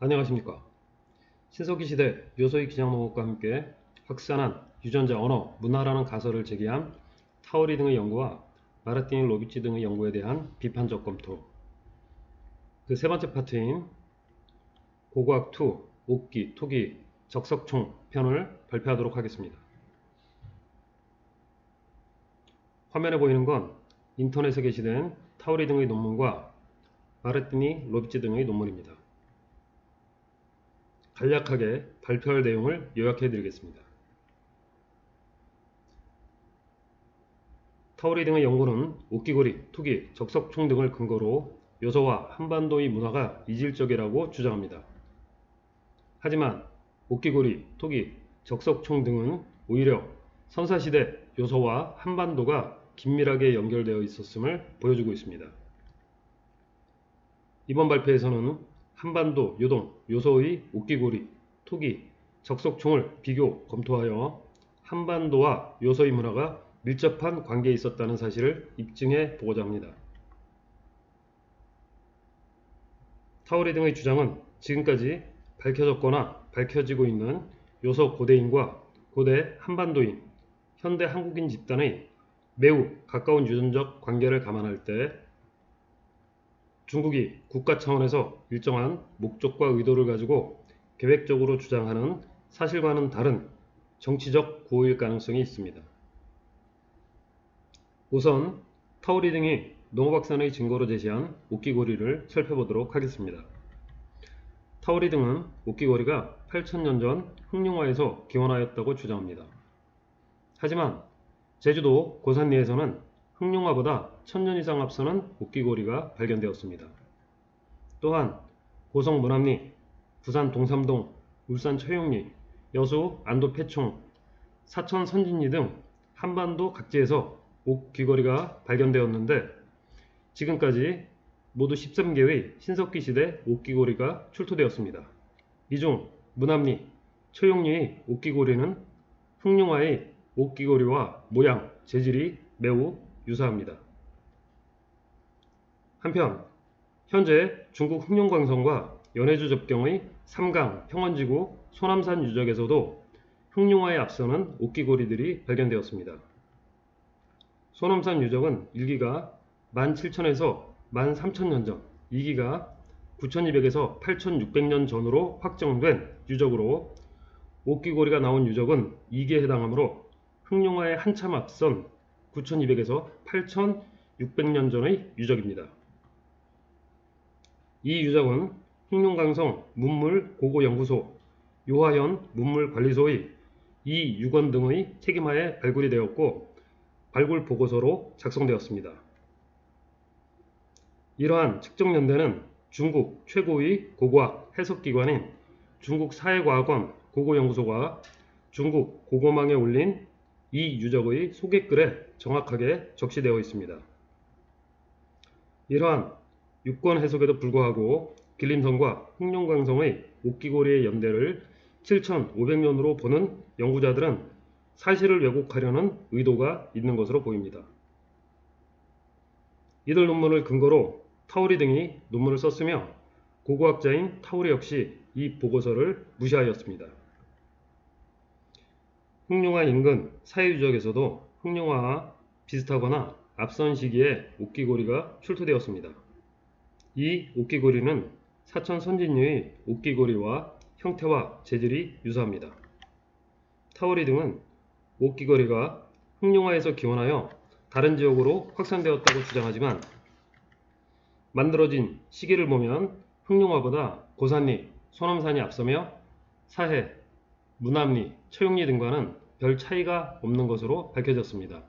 안녕하십니까. 신석기 시대 묘소희 기장농업과 함께 확산한 유전자 언어, 문화라는 가설을 제기한 타우리 등의 연구와 마르티니 로비치 등의 연구에 대한 비판적 검토, 그 세 번째 파트인 고고학2 옥기, 토기, 적석총 편을 발표하도록 하겠습니다. 화면에 보이는 건 인터넷에 게시된 타우리 등의 논문과 마르티니 로비치 등의 논문입니다. 간략하게 발표할 내용을 요약해 드리겠습니다. 타우리 등의 연구는 옥기고리, 투기, 적석총 등을 근거로 요소와 한반도의 문화가 이질적이라고 주장합니다. 하지만 옥기고리, 토기, 적석총 등은 오히려 선사시대 요소와 한반도가 긴밀하게 연결되어 있었음을 보여주고 있습니다. 이번 발표에서는 한반도 요동 요소의 옥기고리, 토기, 적석총을 비교 검토하여 한반도와 요소의 문화가 밀접한 관계에 있었다는 사실을 입증해 보고자 합니다. 타우리 등의 주장은 지금까지 밝혀졌거나 밝혀지고 있는 요소 고대인과 고대 한반도인, 현대 한국인 집단의 매우 가까운 유전적 관계를 감안할 때 중국이 국가 차원에서 일정한 목적과 의도를 가지고 계획적으로 주장하는 사실과는 다른 정치적 구호일 가능성이 있습니다. 우선 타우리 등이 농업확산의 증거로 제시한 옥기고리를 살펴보도록 하겠습니다. 타우리 등은 옥기고리가 8,000년 전 흑룡화에서 기원하였다고 주장합니다. 하지만 제주도 고산리에서는 흑룡화보다 1,000년 이상 앞서는 옥기고리가 발견되었습니다. 또한 고성 문암리, 부산 동삼동, 울산 처용리, 여수 안도 패총, 사천 선진리 등 한반도 각지에서 옥귀거리가 발견되었는데 지금까지 모두 13개의 신석기 시대 옥귀고리가 출토되었습니다. 이 중 문암리, 처용리의 옥귀고리는 흑룡화의 옥귀고리와 모양, 재질이 매우 유사합니다. 한편 현재 중국 흑룡광성과 연해주 접경의 삼강, 평원지구, 소남산 유적에서도 흑룡화에 앞서는 옥귀고리들이 발견되었습니다. 소남산 유적은 1기가 17,000에서 13,000년 전, 2기가 9,200에서 8,600년 전으로 확정된 유적으로 옥귀고리가 나온 유적은 2기에 해당하므로 흑룡화에 한참 앞선 9,200에서 8,600년 전의 유적입니다. 이 유적은 흑룡강성 문물고고연구소, 요하현 문물관리소의 이유건 등의 책임하에 발굴이 되었고 발굴 보고서로 작성되었습니다. 이러한 측정 연대는 중국 최고의 고고학 해석기관인 중국 사회과학원 고고연구소가 중국 고고망에 올린 이 유적의 소개글에 정확하게 적시되어 있습니다. 이러한 유권 해석에도 불구하고 길림성과 흑룡강성의 옥귀고리의 연대를 7,500년으로 보는 연구자들은 사실을 왜곡하려는 의도가 있는 것으로 보입니다. 이들 논문을 근거로 타우리 등이 논문을 썼으며 고고학자인 타우리 역시 이 보고서를 무시하였습니다. 흑룡화 인근 사해유적에서도 흑룡화와 비슷하거나 앞선 시기에 옥귀고리가 출토되었습니다. 이 옥귀고리는 사천 선진류의 옥귀고리와 형태와 재질이 유사합니다. 타우리 등은 옥귀고리가 흑룡화에서 기원하여 다른 지역으로 확산되었다고 주장하지만 만들어진 시기를 보면 흑룡화보다 고산리, 소남산이 앞서며 사해, 문암리, 처용리 등과는 별 차이가 없는 것으로 밝혀졌습니다.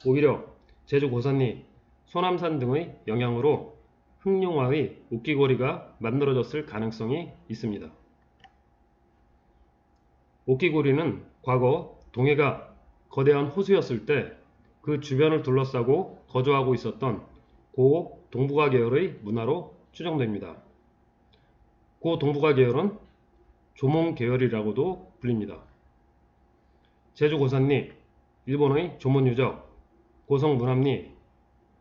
오히려 제주 고산리, 소남산 등의 영향으로 흑룡화의 옥귀고리가 만들어졌을 가능성이 있습니다. 옥귀고리는 과거 동해가 거대한 호수였을 때 그 주변을 둘러싸고 거주하고 있었던 고 동북아 계열의 문화로 추정됩니다. 고 동북아 계열은 조몽 계열이라고도 불립니다. 제주 고산리, 일본의 조몬유적, 고성 문암리,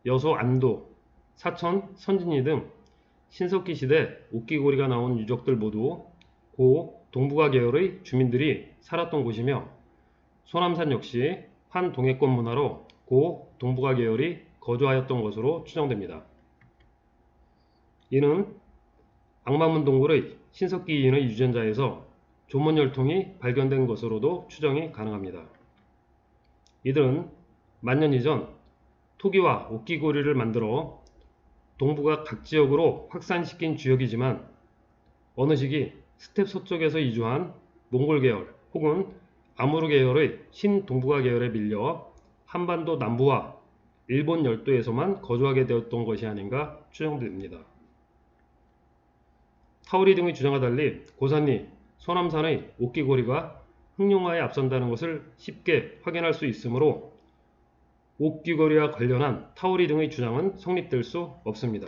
여수 안도, 사천 선진리 등 신석기 시대 옥기고리가 나온 유적들 모두 고 동북아 계열의 주민들이 살았던 곳이며 소남산 역시 판동해권 문화로 고 동북아 계열이 거주하였던 것으로 추정됩니다. 이는 악마문 동굴의 신석기 이인의 유전자에서 조문혈통이 발견된 것으로도 추정이 가능합니다. 이들은 만년 이전 토기와 옥기고리를 만들어 동북아 각 지역으로 확산시킨 주역이지만 어느 시기 스텝 서쪽에서 이주한 몽골 계열 혹은 아무르 계열의 신동북아 계열에 밀려 한반도 남부와 일본 열도에서만 거주하게 되었던 것이 아닌가 추정됩니다. 타우리 등의 주장과 달리 고산리, 소남산의 옥기고리가 흑룡화에 앞선다는 것을 쉽게 확인할 수 있으므로 옥기고리와 관련한 타우리 등의 주장은 성립될 수 없습니다.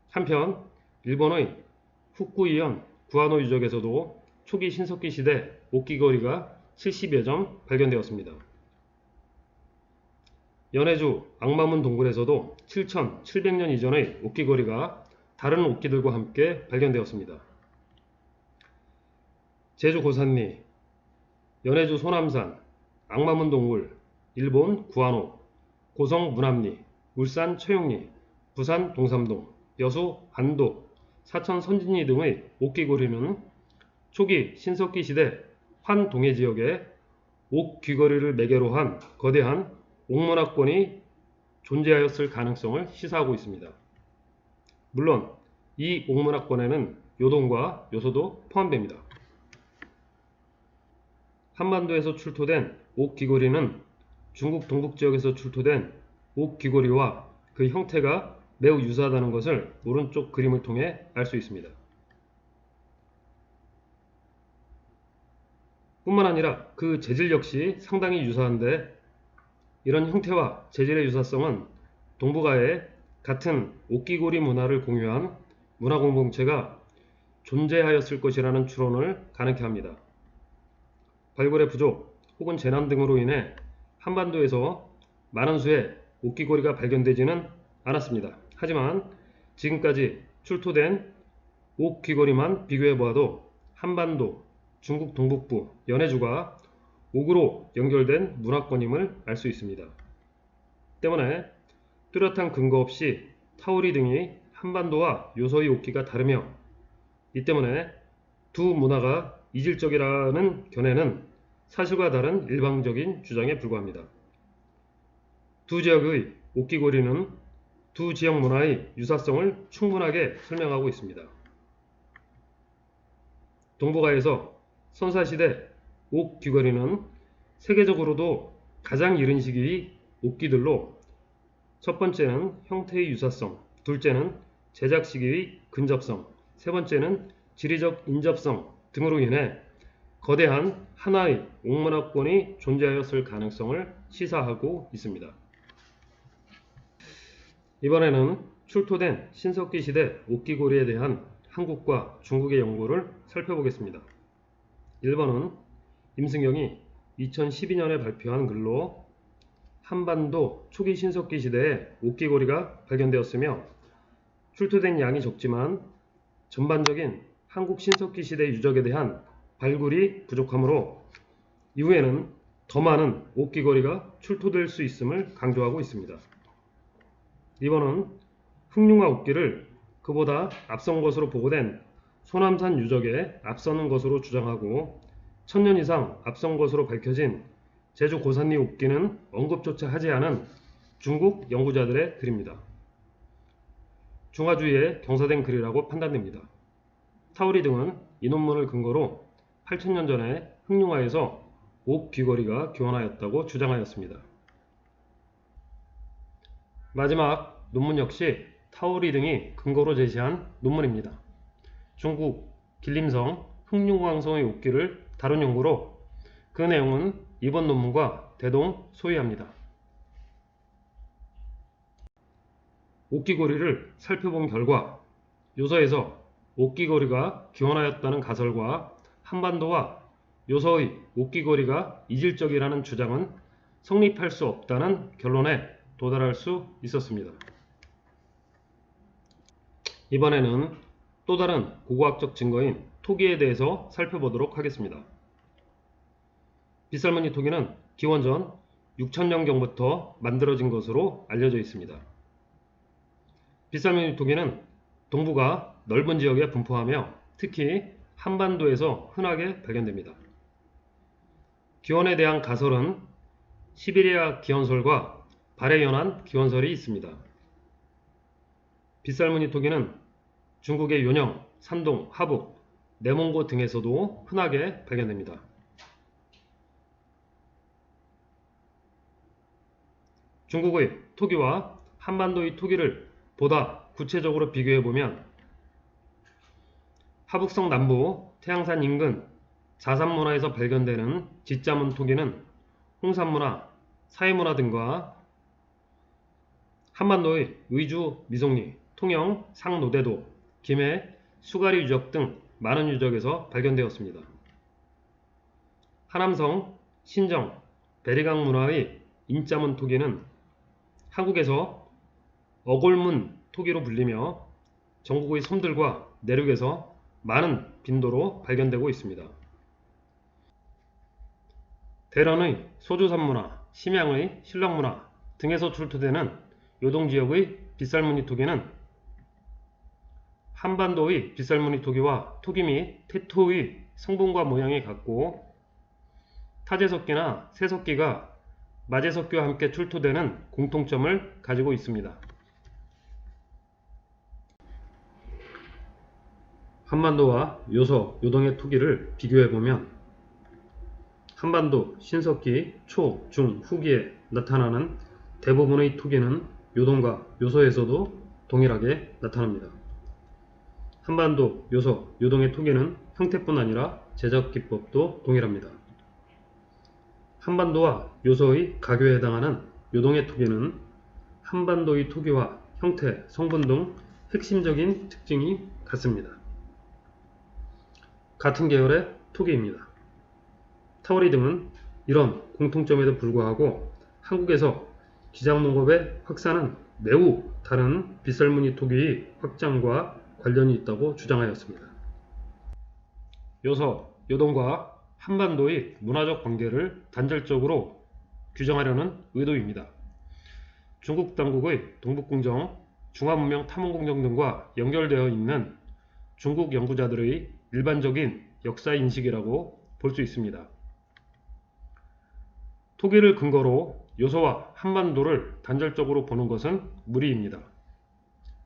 한편 일본의 후쿠이현 구아노 유적에서도 초기 신석기 시대 옥기고리가 70여 점 발견되었습니다. 연해주 악마문 동굴에서도 7700년 이전의 옥기고리가 다른 옥기들과 함께 발견되었습니다. 제주 고산리, 연해주 소남산, 악마문 동굴, 일본 구아노, 고성 문암리, 울산 처용리, 부산 동삼동, 여수 안도, 사천 선진리 등의 옥기고리는 초기 신석기 시대 환동해 지역에 옥귀거리를 매개로 한 거대한 옥문화권이 존재하였을 가능성을 시사하고 있습니다. 물론 이 옥문화권에는 요동과 요소도 포함됩니다. 한반도에서 출토된 옥귀거리는 중국 동북지역에서 출토된 옥귀거리와 그 형태가 매우 유사하다는 것을 오른쪽 그림을 통해 알 수 있습니다. 뿐만 아니라 그 재질 역시 상당히 유사한데 이런 형태와 재질의 유사성은 동북아에 같은 옥기고리 문화를 공유한 문화 공동체가 존재하였을 것이라는 추론을 가능케 합니다. 발굴의 부족 혹은 재난 등으로 인해 한반도에서 많은 수의 옥기고리가 발견되지는 않았습니다. 하지만 지금까지 출토된 옥귀거리만 비교해보아도 한반도, 중국 동북부, 연해주가 옥으로 연결된 문화권임을 알 수 있습니다. 때문에 뚜렷한 근거 없이 타우리 등이 한반도와 요소의 옥기가 다르며 이 때문에 두 문화가 이질적이라는 견해는 사실과 다른 일방적인 주장에 불과합니다. 두 지역의 옥기고리는 두 지역 문화의 유사성을 충분하게 설명하고 있습니다. 동북아에서 선사시대 옥귀거리는 세계적으로도 가장 이른 시기의 옥기들로 첫 번째는 형태의 유사성, 둘째는 제작 시기의 근접성, 세 번째는 지리적 인접성 등으로 인해 거대한 하나의 옥문화권이 존재하였을 가능성을 시사하고 있습니다. 이번에는 출토된 신석기 시대 옥기고리에 대한 한국과 중국의 연구를 살펴보겠습니다. 1번은 임승경이 2012년에 발표한 글로 한반도 초기 신석기 시대에 옥기고리가 발견되었으며 출토된 양이 적지만 전반적인 한국 신석기 시대 유적에 대한 발굴이 부족하므로 이후에는 더 많은 옥기거리가 출토될 수 있음을 강조하고 있습니다. 2번은 흑룡화 옥기를 그보다 앞선 것으로 보고된 소남산 유적에 앞서는 것으로 주장하고 1000년 이상 앞선 것으로 밝혀진 제주 고산리 옥기는 언급조차 하지 않은 중국 연구자들의 글입니다. 중화주의에 경사된 글이라고 판단됩니다. 타우리 등은 이 논문을 근거로 8000년 전에 흑룡화에서 옥귀거리가 교환하였다고 주장하였습니다. 마지막 논문 역시 타우리 등이 근거로 제시한 논문입니다. 중국 길림성 흑룡왕성의 옥기를 다룬 연구로 그 내용은 이번 논문과 대동소이합니다. 옥기고리를 살펴본 결과 요서에서 옥기고리가 기원하였다는 가설과 한반도와 요서의 옥기고리가 이질적이라는 주장은 성립할 수 없다는 결론에 도달할 수 있었습니다. 이번에는 또 다른 고고학적 증거인 토기에 대해서 살펴보도록 하겠습니다. 빗살무늬 토기는 기원전 6000년경부터 만들어진 것으로 알려져 있습니다. 빗살무늬 토기는 동부가 넓은 지역에 분포하며 특히 한반도에서 흔하게 발견됩니다. 기원에 대한 가설은 시베리아 기원설과 발해 연안 기원설이 있습니다. 빗살무늬 토기는 중국의 요령, 산동, 하북, 내몽고 등에서도 흔하게 발견됩니다. 중국의 토기와 한반도의 토기를 보다 구체적으로 비교해보면 하북성 남부 태양산 인근 자산문화에서 발견되는 지자문 토기는 홍산문화, 사회문화 등과 한반도의 의주 미송리, 통영 상노대도, 김해 수가리 유적 등 많은 유적에서 발견되었습니다. 하남성, 신정, 베리강 문화의 인자문 토기는 한국에서 어골문 토기로 불리며 전국의 섬들과 내륙에서 많은 빈도로 발견되고 있습니다. 대련의 소주산 문화, 심양의 신랑문화 등에서 출토되는 요동지역의 빗살무늬 토기는 한반도의 빗살무늬 토기와 토기 및 태토의 성분과 모양이 같고 타제석기나 새석기가 마제석기와 함께 출토되는 공통점을 가지고 있습니다. 한반도와 요서, 요동의 토기를 비교해보면 한반도 신석기 초, 중, 후기에 나타나는 대부분의 토기는 요동과 요서에서도 동일하게 나타납니다. 한반도, 요서, 요동의 토기는 형태뿐 아니라 제작 기법도 동일합니다. 한반도와 요서의 가교에 해당하는 요동의 토기는 한반도의 토기와 형태, 성분 등 핵심적인 특징이 같습니다. 같은 계열의 토기입니다. 타오리 등은 이런 공통점에도 불구하고 한국에서 기장농업의 확산은 매우 다른 빗살무늬 토기의 확장과 관련이 있다고 주장하였습니다. 요서, 요동과 한반도의 문화적 관계를 단절적으로 규정하려는 의도입니다. 중국 당국의 동북공정, 중화문명탐험공정 등과 연결되어 있는 중국 연구자들의 일반적인 역사인식이라고 볼 수 있습니다. 토기를 근거로 요서와 한반도를 단절적으로 보는 것은 무리입니다.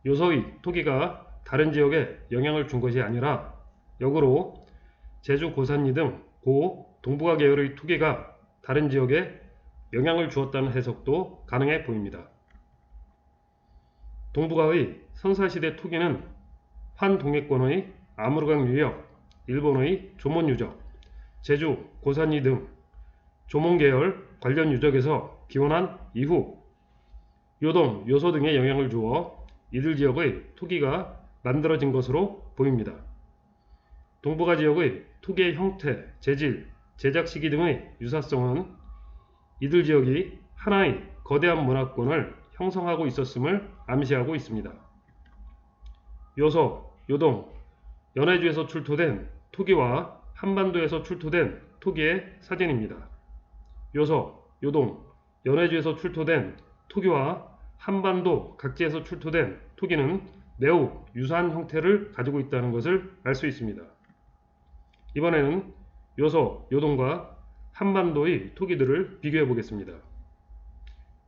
요서의 토기가 다른 지역에 영향을 준 것이 아니라 역으로 제주 고산리 등 고 동북아 계열의 토기가 다른 지역에 영향을 주었다는 해석도 가능해 보입니다. 동북아의 선사시대 토기는 환동해권의 아무르강 유역, 일본의 조몬 유적, 제주 고산리 등 조몬 계열 관련 유적에서 기원한 이후 요동, 요서 등에 영향을 주어 이들 지역의 토기가 만들어진 것으로 보입니다. 동북아 지역의 토기의 형태, 재질, 제작 시기 등의 유사성은 이들 지역이 하나의 거대한 문화권을 형성하고 있었음을 암시하고 있습니다. 요서, 요동, 연해주에서 출토된 토기와 한반도에서 출토된 토기의 사진입니다. 요서, 요동, 연해주에서 출토된 토기와 한반도 각지에서 출토된 토기는 매우 유사한 형태를 가지고 있다는 것을 알 수 있습니다. 이번에는 요서, 요동과 한반도의 토기들을 비교해 보겠습니다.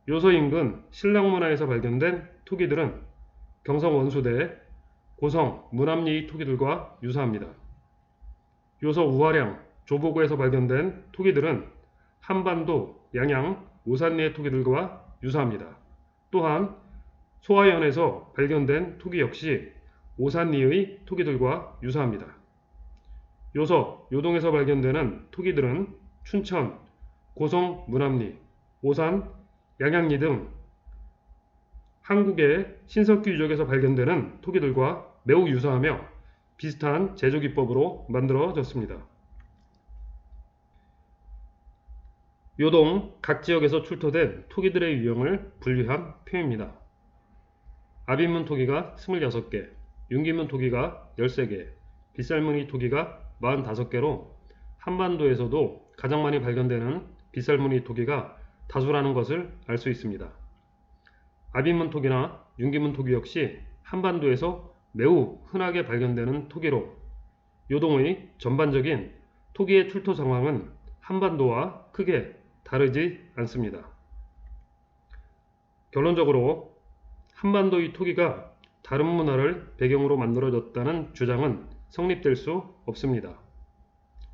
요서 인근 신랑문화에서 발견된 토기들은 경성 원수대, 고성, 문암리의 토기들과 유사합니다. 요서 우화량, 조보고에서 발견된 토기들은 한반도, 양양, 오산리의 토기들과 유사합니다. 또한 소화연에서 발견된 토기 역시 오산리의 토기들과 유사합니다. 요서, 요동에서 발견되는 토기들은 춘천, 고성, 문암리, 오산, 양양리 등 한국의 신석기 유적에서 발견되는 토기들과 매우 유사하며 비슷한 제조기법으로 만들어졌습니다. 요동 각 지역에서 출토된 토기들의 유형을 분류한 표입니다. 아빈문 토기가 26개, 윤기문 토기가 13개, 빗살무늬 토기가 45개로 한반도에서도 가장 많이 발견되는 빗살무늬 토기가 다수라는 것을 알 수 있습니다. 아비문 토기나 윤기문 토기 역시 한반도에서 매우 흔하게 발견되는 토기로 요동의 전반적인 토기의 출토 상황은 한반도와 크게 다르지 않습니다. 결론적으로 한반도의 토기가 다른 문화를 배경으로 만들어졌다는 주장은 성립될 수 없습니다.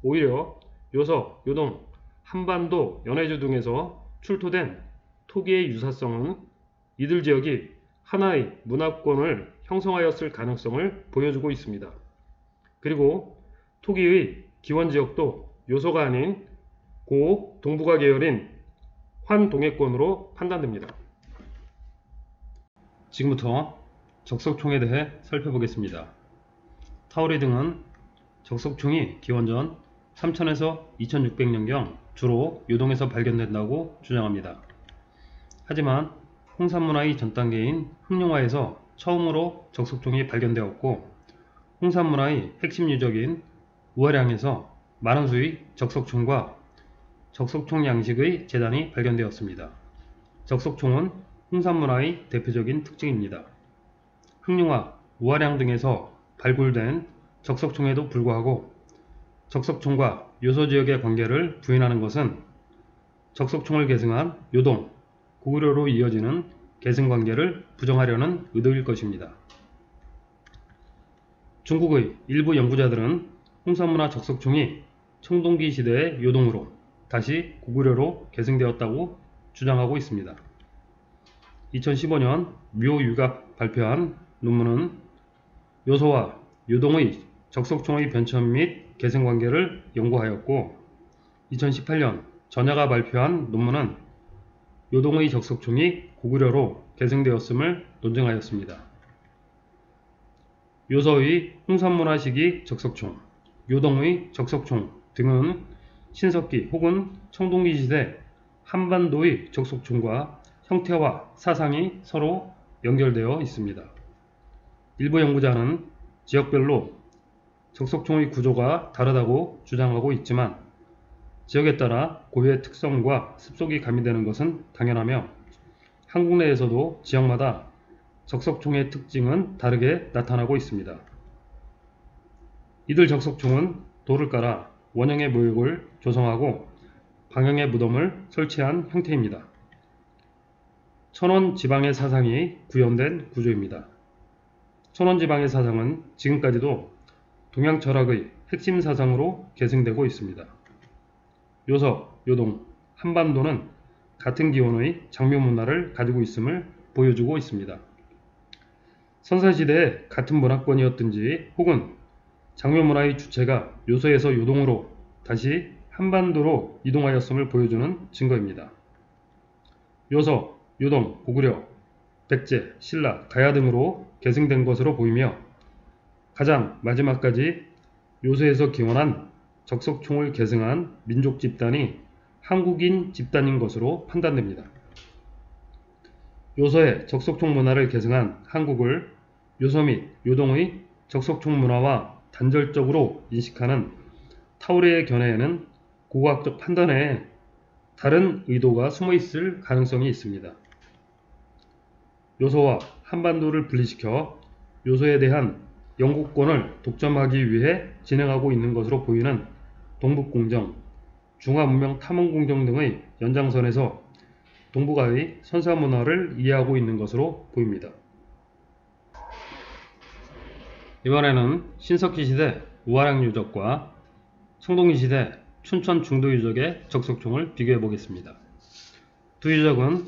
오히려 요서, 요동, 한반도, 연해주 등에서 출토된 토기의 유사성은 이들 지역이 하나의 문화권을 형성하였을 가능성을 보여주고 있습니다. 그리고 토기의 기원 지역도 요소가 아닌 고 동북아 계열인 환동해권으로 판단됩니다. 지금부터 적석총에 대해 살펴보겠습니다. 타우리 등은 적석총이 기원전 3000에서 2600년경 주로 요동에서 발견된다고 주장합니다. 하지만 홍산문화의 전 단계인 흑룡화에서 처음으로 적석총이 발견되었고 홍산문화의 핵심 유적인 우아량에서 많은 수의 적석총과 적석총 양식의 재단이 발견되었습니다. 적석총은 홍산문화의 대표적인 특징입니다. 흑룡화, 우아량 등에서 발굴된 적석총에도 불구하고 적석총과 요소지역의 관계를 부인하는 것은 적석총을 계승한 요동, 고구려로 이어지는 계승관계를 부정하려는 의도일 것입니다. 중국의 일부 연구자들은 홍산문화 적석총이 청동기 시대의 요동으로 다시 고구려로 계승되었다고 주장하고 있습니다. 2015년 묘유가 발표한 논문은 요소와 요동의 적석총의 변천 및 계승관계를 연구하였고 2018년 전야가 발표한 논문은 요동의 적석총이 고구려로 계승되었음을 논증하였습니다. 요서의 홍산문화 시기 적석총, 요동의 적석총 등은 신석기 혹은 청동기 시대 한반도의 적석총과 형태와 사상이 서로 연결되어 있습니다. 일부 연구자는 지역별로 적석총의 구조가 다르다고 주장하고 있지만 지역에 따라 고유의 특성과 습속이 가미되는 것은 당연하며 한국 내에서도 지역마다 적석총의 특징은 다르게 나타나고 있습니다. 이들 적석총은 돌을 깔아 원형의 묘역을 조성하고 방형의 무덤을 설치한 형태입니다. 천원 지방의 사상이 구현된 구조입니다. 천원 지방의 사상은 지금까지도 동양 철학의 핵심 사상으로 계승되고 있습니다. 요서, 요동, 한반도는 같은 기원의 장묘 문화를 가지고 있음을 보여주고 있습니다. 선사시대에 같은 문화권이었든지 혹은 장묘 문화의 주체가 요서에서 요동으로 다시 한반도로 이동하였음을 보여주는 증거입니다. 요서, 요동, 고구려, 백제, 신라, 가야 등으로 계승된 것으로 보이며 가장 마지막까지 요서에서 기원한 적석총을 계승한 민족 집단이 한국인 집단인 것으로 판단됩니다. 요서의 적석총 문화를 계승한 한국을 요서 및 요동의 적석총 문화와 단절적으로 인식하는 타우레의 견해에는 고고학적 판단에 다른 의도가 숨어 있을 가능성이 있습니다. 요서와 한반도를 분리시켜 요서에 대한 영국권을 독점하기 위해 진행하고 있는 것으로 보이는 동북공정, 중화문명 탐험공정 등의 연장선에서 동북아의 선사문화를 이해하고 있는 것으로 보입니다. 이번에는 신석기 시대 우아량 유적과 청동기 시대 춘천 중도 유적의 적석총을 비교해 보겠습니다. 두 유적은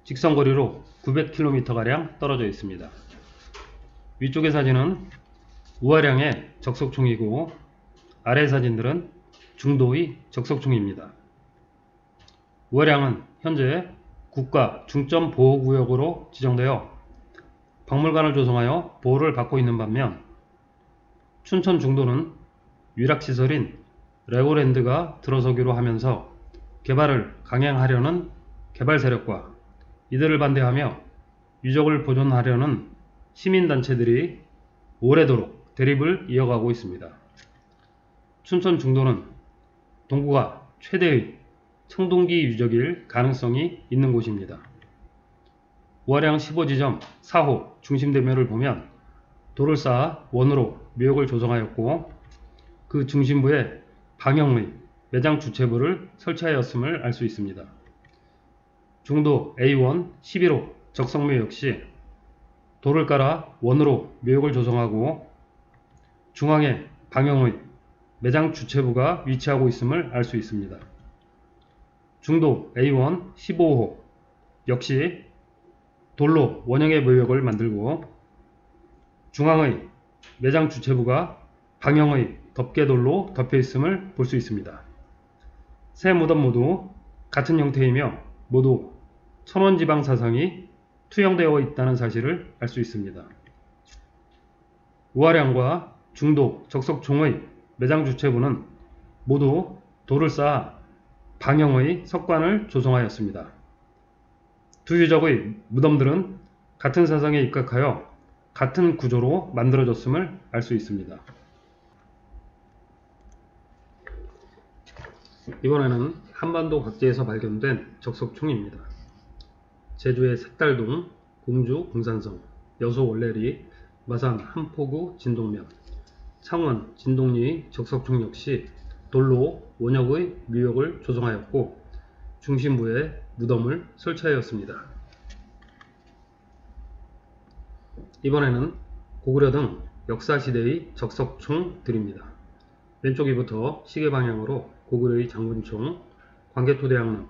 직선거리로 900km가량 떨어져 있습니다. 위쪽의 사진은 우아량의 적석총이고 아래 사진들은 중도의 적석총입니다. 우아량은 현재 국가 중점보호구역으로 지정되어 박물관을 조성하여 보호를 받고 있는 반면 춘천 중도는 위락시설인 레고랜드가 들어서기로 하면서 개발을 강행하려는 개발 세력과 이들을 반대하며 유적을 보존하려는 시민단체들이 오래도록 대립을 이어가고 있습니다. 춘천 중도는 동구가 최대의 청동기 유적일 가능성이 있는 곳입니다. 우하량 15지점 4호 중심대묘를 보면 돌을 쌓아 원으로 묘역을 조성하였고 그 중심부에 방형의 매장 주체부를 설치하였음을 알 수 있습니다. 중도 A1 11호 적성묘 역시 돌을 깔아 원으로 묘역을 조성하고 중앙에 방형의 매장 주체부가 위치하고 있음을 알 수 있습니다. 중도 A1 15호 역시 돌로 원형의 묘역을 만들고 중앙의 매장 주체부가 방형의 덮개돌로 덮여 있음을 볼 수 있습니다. 세 무덤 모두 같은 형태이며 모두 천원지방 사상이 투영되어 있다는 사실을 알 수 있습니다. 우하량과 중도 적석총의 매장 주체부는 모두 돌을 쌓아 방형의 석관을 조성하였습니다. 두 유적의 무덤들은 같은 사상에 입각하여 같은 구조로 만들어졌음을 알 수 있습니다. 이번에는 한반도 각지에서 발견된 적석총입니다. 제주의 색달동, 공주 공산성, 여수 월레리, 마산 한포구 진동면, 창원 진동리의 적석총 역시 돌로 원역의 묘역을 조성하였고 중심부에 무덤을 설치하였습니다. 이번에는 고구려 등 역사시대의 적석총들입니다. 왼쪽 위부터 시계 방향으로 고구려의 장군총, 광개토대왕릉,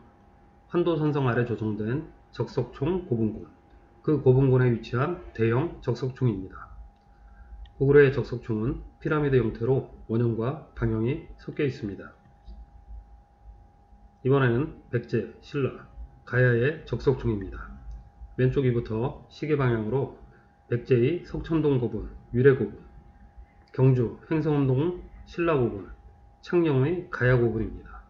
환도선성 아래 조성된 적석총 고분군, 그 고분군에 위치한 대형 적석총입니다. 고구려의 적석총은 피라미드 형태로 원형과 방형이 섞여 있습니다. 이번에는 백제, 신라, 가야의 적석총입니다. 왼쪽 위부터 시계 방향으로 백제의 석천동 고분, 유래고분, 경주 횡성동 신라고분, 창녕의 가야고분입니다.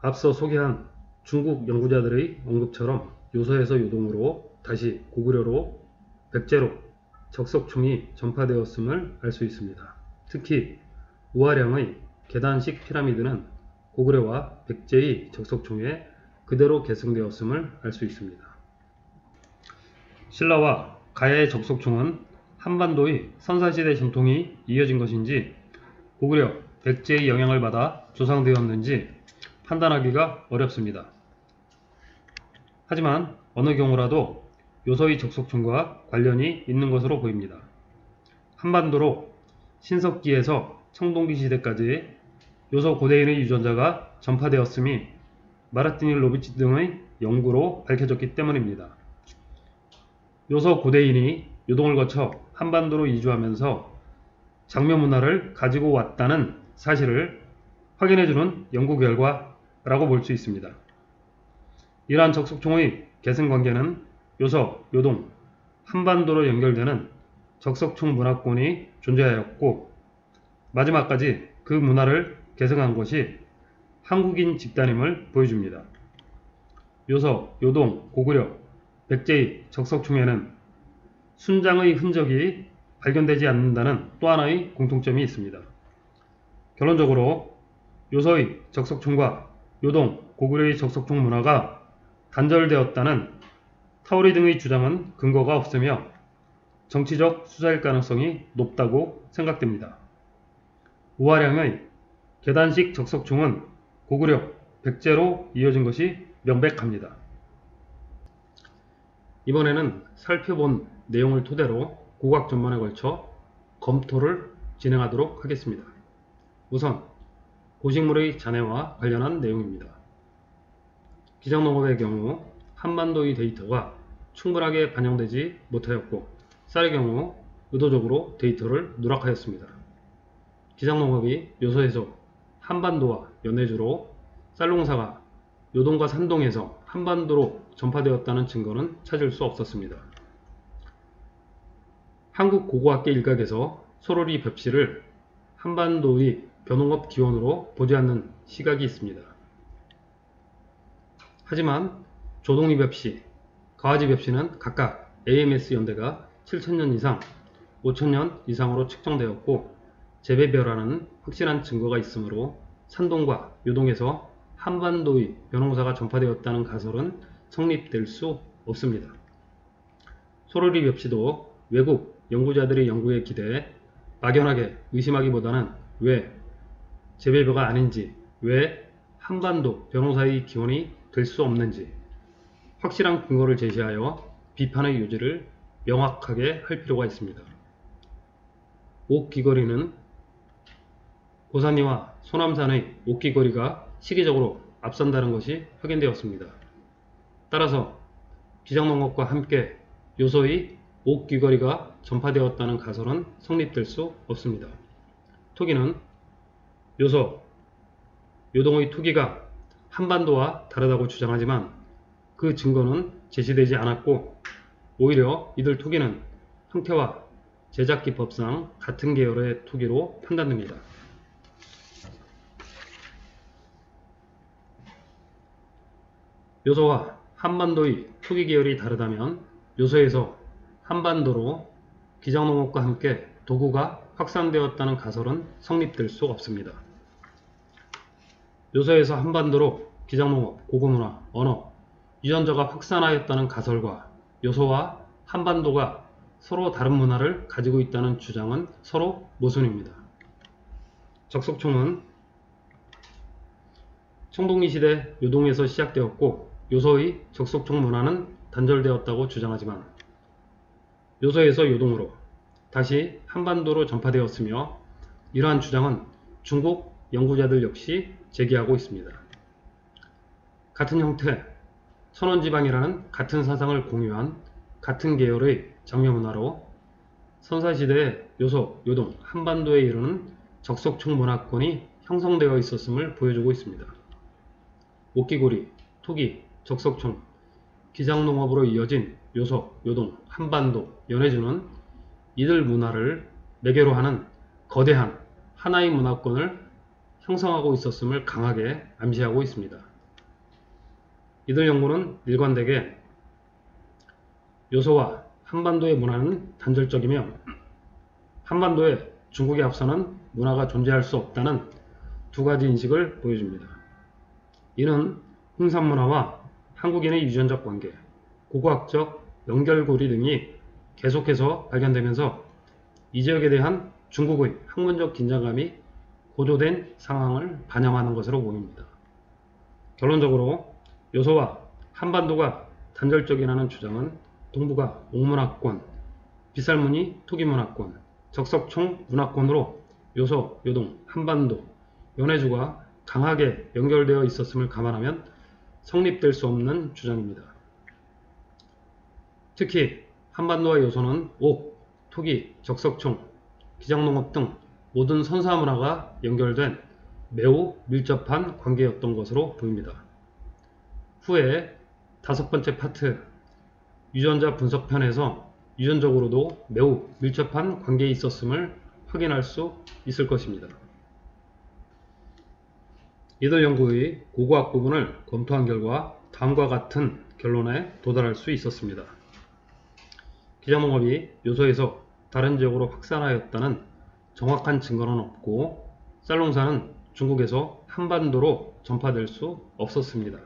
앞서 소개한 중국 연구자들의 언급처럼 요서에서 요동으로 다시 고구려로 백제로 적석총이 전파되었음을 알 수 있습니다. 특히 우하량의 계단식 피라미드는 고구려와 백제의 적석총에 그대로 계승되었음을 알 수 있습니다. 신라와 가야의 적석총은 한반도의 선사시대 전통이 이어진 것인지 고구려, 백제의 영향을 받아 조상되었는지 판단하기가 어렵습니다. 하지만 어느 경우라도 요서의 적석총과 관련이 있는 것으로 보입니다. 한반도로 신석기에서 청동기 시대까지 요서 고대인의 유전자가 전파되었음이 마르티니 로비치 등의 연구로 밝혀졌기 때문입니다. 요서 고대인이 요동을 거쳐 한반도로 이주하면서 장묘 문화를 가지고 왔다는 사실을 확인해주는 연구 결과라고 볼 수 있습니다. 이러한 적석총의 계승관계는 요서, 요동, 한반도로 연결되는 적석총 문화권이 존재하였고 마지막까지 그 문화를 계승한 것이 한국인 집단임을 보여줍니다. 요서, 요동, 고구려, 백제의 적석총에는 순장의 흔적이 발견되지 않는다는 또 하나의 공통점이 있습니다. 결론적으로 요서의 적석총과 요동, 고구려의 적석총 문화가 단절되었다는 타우리 등의 주장은 근거가 없으며 정치적 수사일 가능성이 높다고 생각됩니다. 우하량의 계단식 적석총은 고구려, 백제로 이어진 것이 명백합니다. 이번에는 살펴본 내용을 토대로 고각 전반에 걸쳐 검토를 진행하도록 하겠습니다. 우선 고식물의 잔해와 관련한 내용입니다. 기장농업의 경우 한반도의 데이터가 충분하게 반영되지 못하였고 쌀의 경우 의도적으로 데이터를 누락하였습니다. 기장농업이 요서에서 한반도와 연해주로 쌀농사가 요동과 산동에서 한반도로 전파되었다는 증거는 찾을 수 없었습니다. 한국 고고학계 일각에서 소로리 벽시를 한반도의 벼농업 기원으로 보지 않는 시각이 있습니다. 하지만 조동리 벽시, 가와지 벽시는 각각 AMS 연대가 7,000년 이상, 5,000년 이상으로 측정되었고 재배별화는 확실한 증거가 있으므로 산동과 요동에서 한반도의 벼농사가 전파되었다는 가설은 성립될 수 없습니다. 소로리 벽시도 외국 연구자들의 연구에 기대해 막연하게 의심하기보다는 왜 재배벼가 아닌지, 왜 한반도 벼농사의 기원이 될 수 없는지 확실한 근거를 제시하여 비판의 요지를 명확하게 할 필요가 있습니다. 옥귀거리는 고산리와 소남산의 옥귀거리가 시기적으로 앞선다는 것이 확인되었습니다. 따라서 기장농업과 함께 요소의 옥귀거리가 전파되었다는 가설은 성립될 수 없습니다. 토기는 요소, 요동의 토기가 한반도와 다르다고 주장하지만 그 증거는 제시되지 않았고 오히려 이들 토기는 형태와 제작 기법상 같은 계열의 토기로 판단됩니다. 요소와 한반도의 토기 계열이 다르다면 요소에서 한반도로 기장농업과 함께 도구가 확산되었다는 가설은 성립될 수 없습니다. 요소에서 한반도로 기장농업, 고구문화, 언어, 유전자가 확산하였다는 가설과 요소와 한반도가 서로 다른 문화를 가지고 있다는 주장은 서로 모순입니다. 적석총은 청동기 시대 요동에서 시작되었고 요소의 적석총 문화는 단절되었다고 주장하지만 요소에서 요동으로 다시 한반도로 전파되었으며 이러한 주장은 중국 연구자들 역시 제기하고 있습니다. 같은 형태, 선원지방이라는 같은 사상을 공유한 같은 계열의 장려문화로 선사시대의 요소, 요동, 한반도에 이르는 적석총 문화권이 형성되어 있었음을 보여주고 있습니다. 옥기고리, 토기, 적석총, 기장농업으로 이어진 요소, 요동, 한반도, 연해주는 이들 문화를 매개로 하는 거대한 하나의 문화권을 형성하고 있었음을 강하게 암시하고 있습니다. 이들 연구는 일관되게 요소와 한반도의 문화는 단절적이며 한반도에 중국에 앞서는 문화가 존재할 수 없다는 두 가지 인식을 보여줍니다. 이는 홍산문화와 한국인의 유전적 관계, 고고학적 연결고리 등이 계속해서 발견되면서 이 지역에 대한 중국의 학문적 긴장감이 고조된 상황을 반영하는 것으로 보입니다. 결론적으로 요소와 한반도가 단절적이라는 주장은 동북아 옥문화권, 빗살무늬 토기문화권, 적석총 문화권으로 요소, 요동, 한반도, 연해주가 강하게 연결되어 있었음을 감안하면 성립될 수 없는 주장입니다. 특히 한반도와 요소는 옥, 토기, 적석총, 기장농업 등 모든 선사문화가 연결된 매우 밀접한 관계였던 것으로 보입니다. 후에 5번째 파트 유전자 분석편에서 유전적으로도 매우 밀접한 관계에 있었음을 확인할 수 있을 것입니다. 이들 연구의 고고학 부분을 검토한 결과 다음과 같은 결론에 도달할 수 있었습니다. 기장농업이 요소에서 다른 지역으로 확산하였다는 정확한 증거는 없고 쌀농사는 중국에서 한반도로 전파될 수 없었습니다.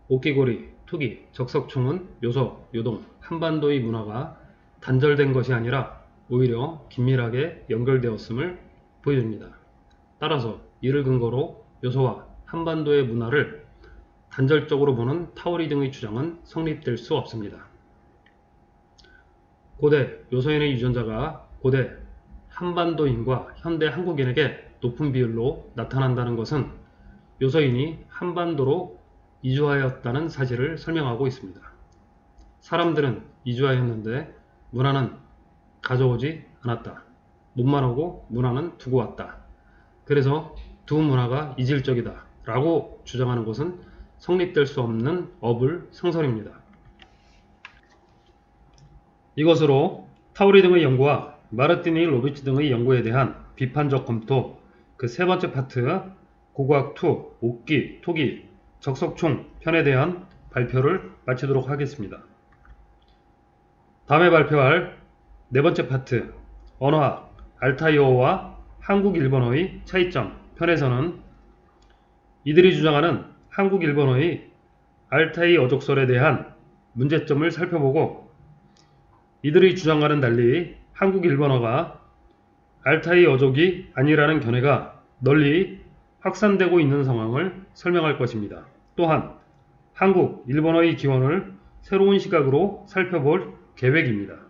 옥기고리, 토기, 적석총은 요소, 요동, 한반도의 문화가 단절된 것이 아니라 오히려 긴밀하게 연결되었음을 보여줍니다. 따라서 이를 근거로 요소와 한반도의 문화를 단절적으로 보는 타오리 등의 주장은 성립될 수 없습니다. 고대 요소인의 유전자가 고대 한반도인과 현대 한국인에게 높은 비율로 나타난다는 것은 요소인이 한반도로 이주하였다는 사실을 설명하고 있습니다. 사람들은 이주하였는데 문화는 가져오지 않았다. 몸만 오고 문화는 두고 왔다. 그래서 두 문화가 이질적이다 라고 주장하는 것은 성립될 수 없는 어불성설입니다. 이것으로 타우리 등의 연구와 마르티니 로비치 등의 연구에 대한 비판적 검토 그 세 번째 파트 고고학2 옥기, 토기, 적석총 편에 대한 발표를 마치도록 하겠습니다. 다음에 발표할 네 번째 파트 언어학 알타이어와 한국 일본어의 차이점 편에서는 이들이 주장하는 한국 일본어의 알타이 어족설에 대한 문제점을 살펴보고 이들의 주장과는 달리 한국 일본어가 알타이 어족이 아니라는 견해가 널리 확산되고 있는 상황을 설명할 것입니다. 또한 한국 일본어의 기원을 새로운 시각으로 살펴볼 계획입니다.